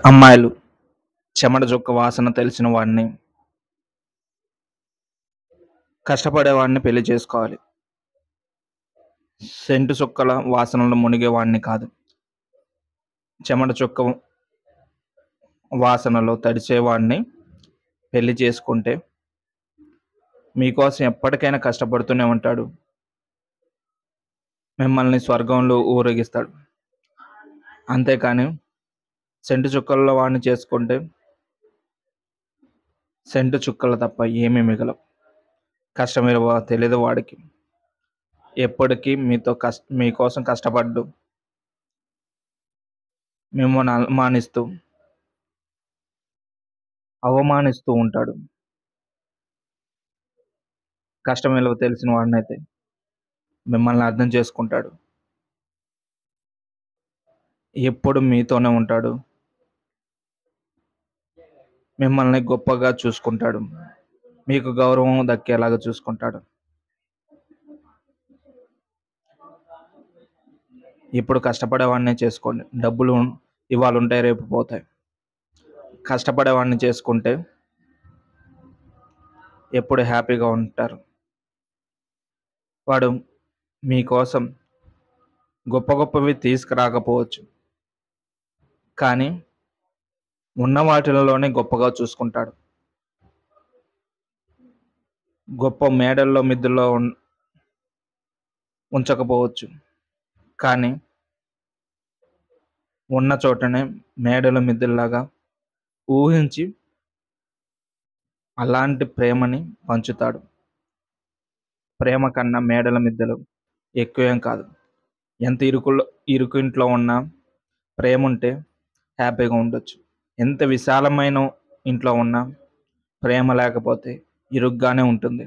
అమ్మాయిలు చెమట చుక్క వాసన తెలిసిన వాడిని, కష్టపడేవాడిని పెళ్లి చేసుకోవాలి. సెంటు చుక్కల వాసనలో మునిగేవాడిని కాదు. చెమట చుక్క వాసనలో తడిచేవాడిని పెళ్లి చేసుకుంటే మీకోసం ఎప్పటికైనా కష్టపడుతూనే ఉంటాడు. మిమ్మల్ని స్వర్గంలో ఊరేగిస్తాడు. అంతేకాని సెంటు చుక్కల్లో వాడిని చేసుకుంటే సెంటు చుక్కలు తప్ప ఏమీ మిగలవు. కష్టం విలువ తెలియదు వాడికి. ఎప్పటికీ మీకోసం కష్టపడ్డు మిమ్మల్ని అవమానిస్తూ ఉంటాడు. కష్టం విలువ తెలిసిన వాడినైతే మిమ్మల్ని అర్థం చేసుకుంటాడు. ఎప్పుడు మీతోనే ఉంటాడు. మిమ్మల్ని గొప్పగా చూసుకుంటాడు. మీకు గౌరవం దక్కేలాగా చూసుకుంటాడు. ఇప్పుడు కష్టపడేవాడినే చేసుకోండి. డబ్బులు ఇవాళ ఉంటాయి, రేపు పోతాయి. కష్టపడేవాడిని చేసుకుంటే ఎప్పుడు హ్యాపీగా ఉంటారు. వాడు మీకోసం గొప్ప గొప్పవి తీసుకురాకపోవచ్చు, కానీ ఉన్న వాటిలోనే గొప్పగా చూసుకుంటాడు. గొప్ప మేడల్లో మిద్దుల్లో ఉంచకపోవచ్చు, కానీ ఉన్న చోటనే మేడల మిద్దుల్లాగా ఊహించి అలాంటి ప్రేమని పంచుతాడు. ప్రేమ కన్నా మేడల మిద్దెలు ఎక్కువేం కాదు. ఎంత ఇరుకు ఇంట్లో ఉన్నా ప్రేమ ఉంటే హ్యాపీగా ఉండొచ్చు. ఎంత విశాలమైన ఇంట్లో ఉన్నా ప్రేమ లేకపోతే ఇరుగ్గానే ఉంటుంది.